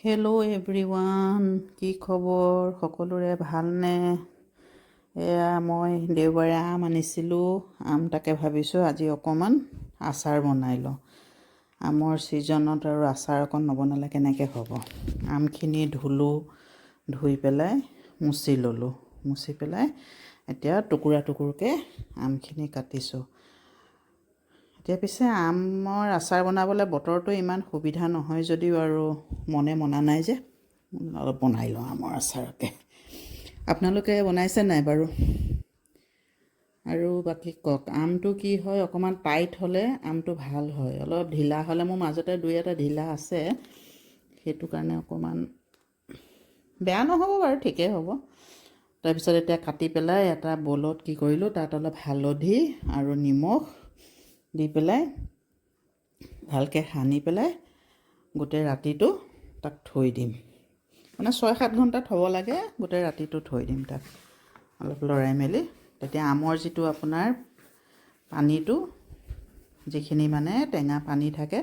Hello' everyone, কি খবৰ? সকলোৰে ভালনে? এয়া মই দেওবাৰে আম আনিছিলোঁ। তাকে ভাবিছোঁ আজি অকণমান আচাৰ বনাই লওঁ। আমৰ ছিজনত আৰু আচাৰ অকণ নবনালে কেনেকৈ হ'ব? আমখিনি ধুই পেলাই মুচি ল'লোঁ। মুচি পেলাই এতিয়া টুকুৰা টুকুৰকৈ আমখিনি কাটিছোঁ। এতিয়া পিছে আমৰ আচাৰ বনাবলৈ বতৰটো ইমান সুবিধা নহয় যদিও আৰু মনা নাই যে অলপ বনাই লওঁ আমৰ আচাৰকে। আপোনালোকে বনাইছে নাই বাৰু? আৰু বাকী কওক, আমটো কি হয়, অকণমান টাইট হ'লে আমটো ভাল হয়, অলপ ঢিলা হ'লে মোৰ মাজতে দুই এটা ঢিলা আছে, সেইটো কাৰণে অকণমান বেয়া নহ'ব বাৰু, ঠিকেই হ'ব। তাৰপিছত এতিয়া কাটি পেলাই এটা বলত কি কৰিলোঁ, তাত অলপ হালধি আৰু নিমখ দি পেলাই ভালকৈ সানি পেলাই গোটেই ৰাতিটো তাক থৈ দিম। মানে 6-7 ঘণ্টা থ'ব লাগে, গোটেই ৰাতিটো থৈ দিম তাক অলপ লৰাই মেলি। তেতিয়া আমৰ যিটো আপোনাৰ পানীটো, যিখিনি মানে টেঙা পানী থাকে,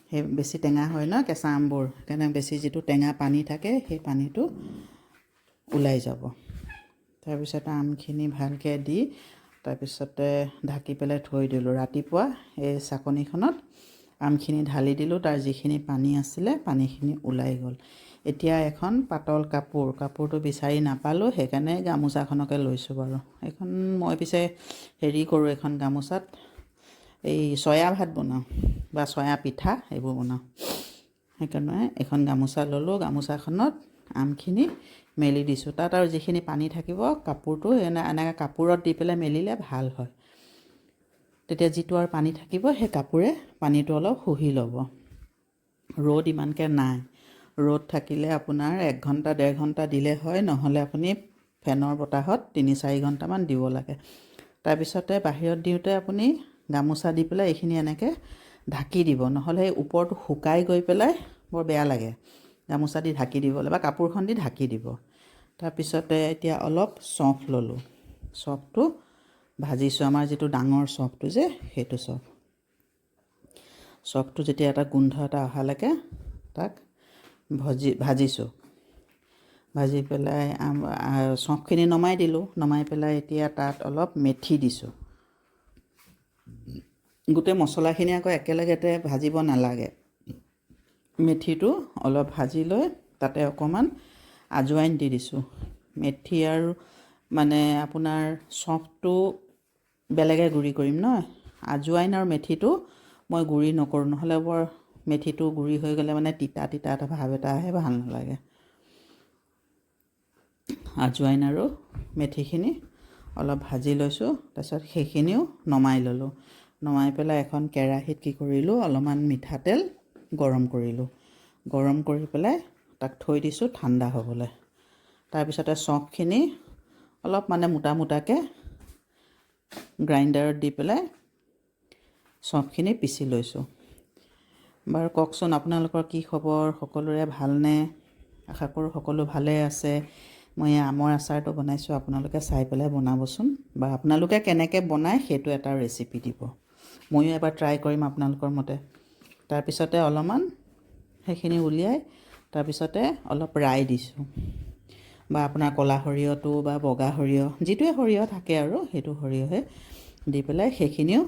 সেই বেছি টেঙা হয় ন কেঁচা আমবোৰ, সেইকাৰণে বেছি যিটো টেঙা পানী থাকে সেই পানীটো ওলাই যাব। তাৰপিছত আমখিনি ভালকৈ দি তাৰপিছতে ঢাকি পেলাই থৈ দিলোঁ। ৰাতিপুৱা এই চাকনিখনত আমখিনি ঢালি দিলোঁ, তাৰ যিখিনি পানী আছিলে পানীখিনি ওলাই গ'ল। এতিয়া এখন পাতল কাপোৰটো বিচাৰি নাপালোঁ, সেইকাৰণে গামোচাখনকে লৈছোঁ বাৰু। এইখন মই পিছে হেৰি কৰোঁ, এখন গামোচাত এই চয়া ভাত বনাওঁ বা চয়া পিঠা এইবোৰ বনাওঁ, সেইকাৰণে এখন গামোচা ল'লোঁ। গামোচাখনত আমখিনি মেলি দিছোঁ। তাত আৰু যিখিনি পানী থাকিব কাপোৰটো এনেকৈ কাপোৰত দি পেলাই মেলিলে ভাল হয়। তেতিয়া যিটো আৰু পানী থাকিব সেই কাপোৰে পানীটো অলপ শুহি ল'ব। ৰ'দ ইমানকৈ নাই, ৰ'দ থাকিলে আপোনাৰ 1 ঘণ্টা 1.5 ঘণ্টা দিলে হয়, নহ'লে আপুনি ফেনৰ বতাহত 3-4 ঘণ্টামান দিব লাগে। তাৰপিছতে বাহিৰত দিওঁতে আপুনি গামোচা দি পেলাই এইখিনি এনেকৈ ঢাকি দিব, নহ'লে সেই ওপৰটো শুকাই গৈ পেলাই বৰ বেয়া লাগে। গামোচা দি ঢাকি দিব লাগে বা কাপোৰখন দি ঢাকি দিব। তাৰপিছতে এতিয়া অলপ চফ ল'লোঁ। চফটো ভাজিছোঁ, আমাৰ যিটো ডাঙৰ চফটো যে সেইটো চফটো যেতিয়া এটা গোন্ধ এটা অহালৈকে তাক ভাজিছোঁ। ভাজি পেলাই চফখিনি নমাই দিলোঁ। নমাই পেলাই এতিয়া তাত অলপ মেথি দিছোঁ। গোটেই মছলাখিনি আকৌ একেলগতে ভাজিব নালাগে। মেথিটো অলপ ভাজি লৈ তাতে অকণমান আজৱাইন দি দিছোঁ। মেথি আৰু মানে আপোনাৰ চফটো বেলেগে গুড়ি কৰিম ন, আজৱাইন আৰু মেথিটো মই গুড়ি নকৰোঁ, নহ'লে বৰ মেথিটো গুড়ি হৈ গ'লে মানে তিতা এটা ভাৱ এটা আহে, ভাল নালাগে। আজৱাইন আৰু মেথিখিনি অলপ ভাজি লৈছোঁ। তাৰপিছত সেইখিনিও নমাই ল'লোঁ। নমাই পেলাই এখন কেৰাহীত কি কৰিলোঁ, অলপমান মিঠাতেল গৰম কৰিলোঁ। গৰম কৰি পেলাই তাক থৈ দিছোঁ ঠাণ্ডা হ'বলৈ। তাৰপিছতে চফখিনি অলপ মানে মোটাকৈ গ্ৰাইণ্ডাৰত দি পেলাই চফখিনি পিচি লৈছোঁ। বাৰু কওকচোন, আপোনালোকৰ কি খবৰ? সকলোৰে ভালনে? আশা কৰোঁ সকলো ভালে আছে। মই আমৰ আচাৰটো বনাইছোঁ, আপোনালোকে চাই পেলাই বনাবচোন, বা আপোনালোকে কেনেকৈ বনায় সেইটো এটা ৰেচিপি দিব। ময়ো এবাৰ ট্ৰাই কৰিম আপোনালোকৰ মতে। তাৰপিছতে অলপমান সেইখিনি উলিয়াই তাৰপিছতে অলপ ৰাই দিছোঁ, বা আপোনাৰ ক'লা সৰিয়হটো বা বগা সৰিয়হ, যিটোৱে সৰিয়হ থাকে আৰু সেইটো সৰিয়হে দি পেলাই সেইখিনিও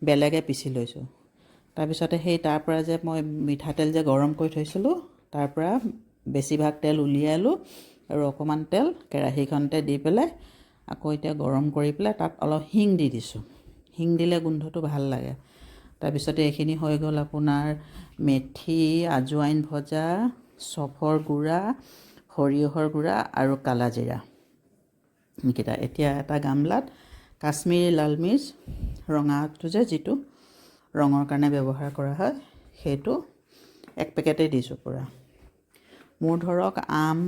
বেলেগে পিচি লৈছোঁ। তাৰপিছতে তাৰ পৰা যে মই মিঠাতেল যে গৰম কৰি থৈছিলোঁ, তাৰ পৰা বেছিভাগ তেল উলিয়ালোঁ আৰু অকণমান তেল কেৰাহীখনতে দি পেলাই আকৌ এতিয়া গৰম কৰি পেলাই তাত অলপ হিং দি দিছোঁ। হিং দিলে গোন্ধটো ভাল লাগে। তাৰপিছতে এইখিনি হৈ গ'ল আপোনাৰ মেথি, আজৱাইন ভজা, চফৰ গুড়া, সৰিয়হৰ গুড়া আৰু কালাজিৰা এইকেইটা। এতিয়া এটা গামলাত কাশ্মীৰী লাল মিৰ্চ, ৰঙাটো যে যিটো ৰঙৰ কাৰণে ব্যৱহাৰ কৰা হয়, সেইটো 1 পেকেটেই দিছোঁ পূৰা। মোৰ ধৰক আম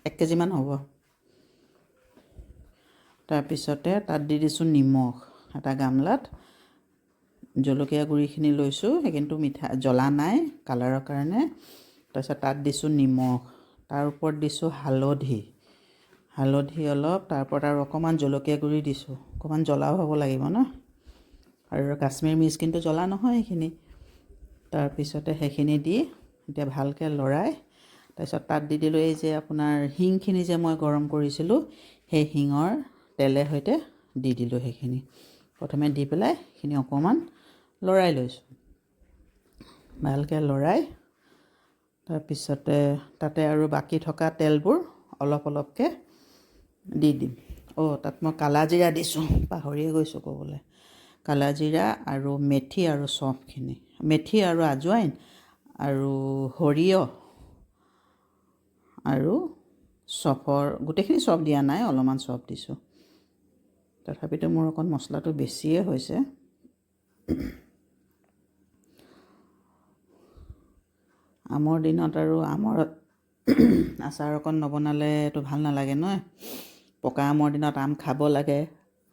1 কেজিমান হ'ব। তাৰপিছতে তাত দি দিছোঁ নিমখ। এটা গামলাত জলকীয়া গুড়িখিনি লৈছোঁ, কিন্তু জ্বলা নাই কালাৰৰ কাৰণে। তাৰপিছত তাত দিছোঁ নিমখ, তাৰ ওপৰত দিছোঁ হালধি অলপ, তাৰ ওপৰত আৰু অকণমান জলকীয়া গুড়ি দিছোঁ। অকণমান জ্বলাও হ'ব লাগিব ন, আৰু কাশ্মীৰী মিৰ্চ কিন্তু জ্বলা নহয় সেইখিনি। তাৰপিছতে সেইখিনি দি এতিয়া ভালকৈ লৰাই তাৰপিছত তাত দি দিলোঁ এই যে আপোনাৰ হিংখিনি যে মই গৰম কৰিছিলোঁ সেই হিঙৰ তেলে সৈতে দি দিলোঁ সেইখিনি প্ৰথমে দি পেলাই সেইখিনি অকণমান লৰাই লৈছোঁ ভালকৈ লৰাই তাৰপিছতে তাতে আৰু বাকী থকা তেলবোৰ অলপ অলপকৈ দি দিম তাত মই কালাজিৰা দিছোঁ পাহৰিয়ে গৈছোঁ ক'বলৈ কালাজিৰা আৰু মেথি আৰু চফখিনি মেথি আৰু আজৱাইন আৰু সৰিয়হ আৰু চফৰ গোটেইখিনি চফ দিয়া নাই অলপমান চফ দিছোঁ তথাপিতো মোৰ অকণ মছলাটো বেছিয়ে হৈছে আমৰ দিনত আৰু আমৰ আচাৰ অকণ নবনালেতো ভাল নালাগে নহয় পকা আমৰ দিনত আম খাব লাগে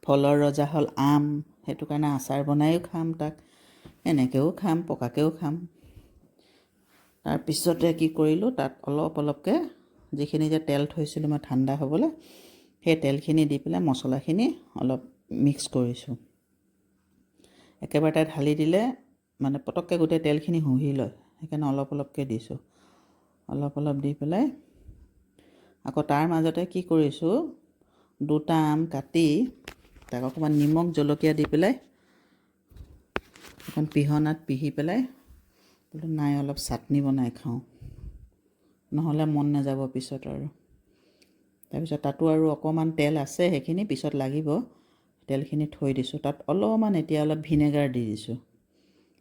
ফলৰ ৰজা হ'ল আম সেইটো কাৰণে আচাৰ বনায়ো খাম তাক এনেকৈও খাম পকাকৈও খাম তাৰপিছতে কি কৰিলোঁ তাত অলপ অলপকৈ যিখিনি যে তেল থৈছিলোঁ মই ঠাণ্ডা হ'বলৈ সেই তেলখিনি দি পেলাই মছলাখিনি অলপ মিক্স কৰিছোঁ একেবাৰতে ঢালি দিলে মানে পটককৈ গোটেই তেলখিনি শুহি লয় সেইকাৰণে অলপ অলপকৈ দিছোঁ অলপ অলপ দি পেলাই আকৌ তাৰ মাজতে কি কৰিছোঁ দুটা আম কাটি তাক অকণমান নিমখ জলকীয়া দি পেলাই অকণ পিহনাত পিহি পেলাই বোলো নাই অলপ চাটনি বনাই খাওঁ নহ'লে মন নাযাব পিছত আৰু তাৰপিছত তাতো আৰু অকণমান তেল আছে সেইখিনি পিছত লাগিব তেলখিনি থৈ দিছোঁ তাত অলপমান এতিয়া অলপ ভিনেগাৰ দি দিছোঁ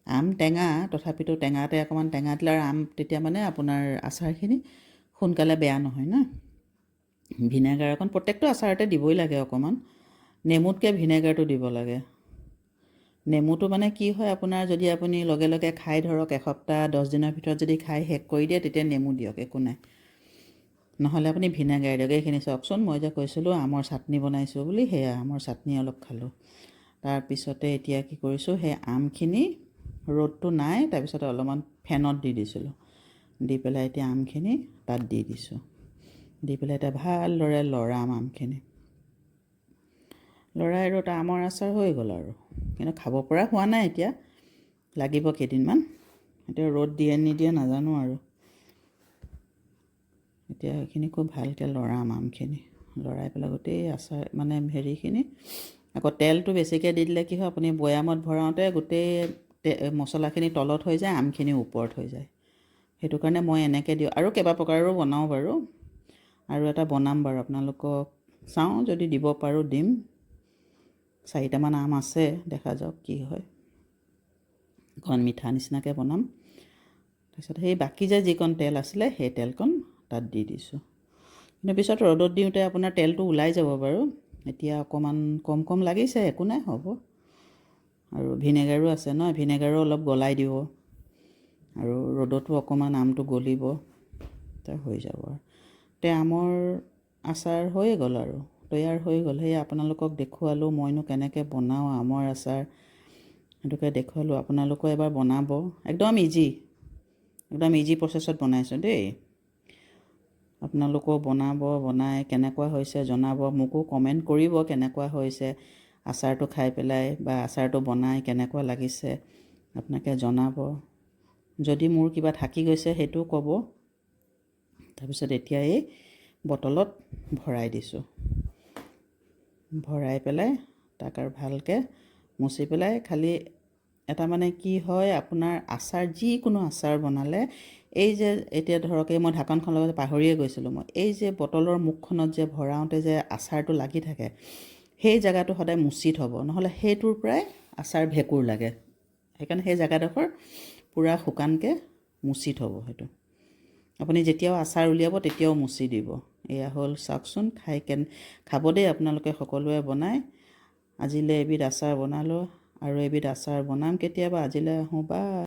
আম টেঙা তথাপিতো টেঙাতে অকণমান টেঙা দিলে আৰু আম তেতিয়া মানে আপোনাৰ আচাৰখিনি সোনকালে বেয়া নহয় না ভিনেগাৰ অকণ প্ৰত্যেকটো আচাৰতে দিবই লাগে অকণমান নেমুতকৈ ভিনেগাৰটো দিব লাগে নেমুটো মানে কি হয় আপোনাৰ যদি আপুনি লগে লগে খাই ধৰক এসপ্তাহ 10 দিনৰ ভিতৰত যদি খাই শেষ কৰি দিয়ে তেতিয়া নেমু দিয়ক একো নাই নহ'লে আপুনি ভিনেগাৰ দিয়ক এইখিনি চাওকচোন মই যে কৈছিলোঁ আমৰ চাটনি বনাইছোঁ বুলি সেয়া আমৰ চাটনি অলপ খালোঁ তাৰপিছতে এতিয়া কি কৰিছোঁ সেই আমখিনি ৰ'দটো নাই তাৰপিছতে অলপমান ফেনত দি দিছিলোঁ দি পেলাই এতিয়া আমখিনি তাত দি দিছোঁ দি পেলাই এতিয়া ভালদৰে লৰাম আমখিনি লৰাই আৰু এটা আমৰ আচাৰ হৈ গ'ল আৰু কিন্তু খাব পৰা হোৱা নাই এতিয়া লাগিব কেইদিনমান এতিয়া ৰ'দ দিয়ে নিদিয়ে নাজানো আৰু এতিয়া সেইখিনি খুব ভালকৈ লৰাম আমখিনি লৰাই পেলাই গোটেই আচাৰ মানে হেৰিখিনি আকৌ তেলটো বেছিকৈ দি দিলে কি হয় আপুনি বৈয়ামত ভৰাওঁতে গোটেই মছলাখিনি তলত হৈ যায় আমখিনি ওপৰত হৈ যায় সেইটো কাৰণে মই এনেকৈ দিওঁ আৰু কেইবা প্ৰকাৰৰো বনাওঁ বাৰু আৰু এটা বনাম বাৰু আপোনালোকক চাওঁ যদি দিব পাৰোঁ দিম 4টামান আম আছে দেখা যাওক কি হয় অকণ মিঠা নিচিনাকৈ বনাম তাৰপিছত সেই বাকী যে যিকণ তেল আছিলে সেই তেলকণ তাত দি দিছোঁ কিন্তু পিছত ৰ'দত দিওঁতে আপোনাৰ তেলটো ওলাই যাব বাৰু এতিয়া অকণমান কম কম লাগিছে একো নাই হ'ব আৰু ভিনেগাৰো আছে ন ভিনেগাৰো অলপ গলাই দিব আৰু ৰ'দতো অকণমান আমটো গলিব তাৰ হৈ যাব আৰু তে আমৰ আচাৰ হৈয়ে গ'ল আৰু তৈয়াৰ হৈ গ'ল সেই আপোনালোকক দেখুৱালোঁ মইনো কেনেকৈ বনাওঁ আমৰ আচাৰ সেইটোকে দেখুৱালোঁ আপোনালোকেও এবাৰ বনাব একদম ইজি প্ৰচেছত বনাইছোঁ দেই আপোনালোকেও বনাব বনাই কেনেকুৱা হৈছে জনাব মোকো কমেণ্ট কৰিব কেনেকুৱা হৈছে আচাৰটো খাই পেলাই বা আচাৰটো বনাই কেনেকুৱা লাগিছে আপোনালোকে জনাব যদি মোৰ কিবা থাকি গৈছে সেইটোও ক'ব তাৰপিছত এতিয়া এই বটলত ভৰাই দিছোঁ ভৰাই পেলাই তাক আৰু ভালকৈ মুচি পেলাই খালি এটা মানে কি হয় আপোনাৰ আচাৰ যিকোনো আচাৰ বনালে এই যে এতিয়া ধৰক এই মই ঢাকনখন লগত পাহৰিয়ে গৈছিলোঁ মই এই যে বটলৰ মুখখনত যে ভৰাওঁতে যে আচাৰটো লাগি থাকে সেই জেগাটো সদায় মুচি থ'ব নহ'লে সেইটোৰ পৰাই আচাৰ ভেঁকুৰ লাগে সেইকাৰণে সেই জেগাডোখৰ পূৰা শুকানকৈ মুচি থ'ব সেইটো আপুনি যেতিয়াও আচাৰ উলিয়াব তেতিয়াও মুচি দিব এয়া হ'ল চাওকচোন খাব দেই আপোনালোকে সকলোৱে বনাই আজিলৈ এবিধ আচাৰ বনালোঁ আৰু এবিধ আচাৰ বনাম কেতিয়াবা আজিলৈ আহোঁ বা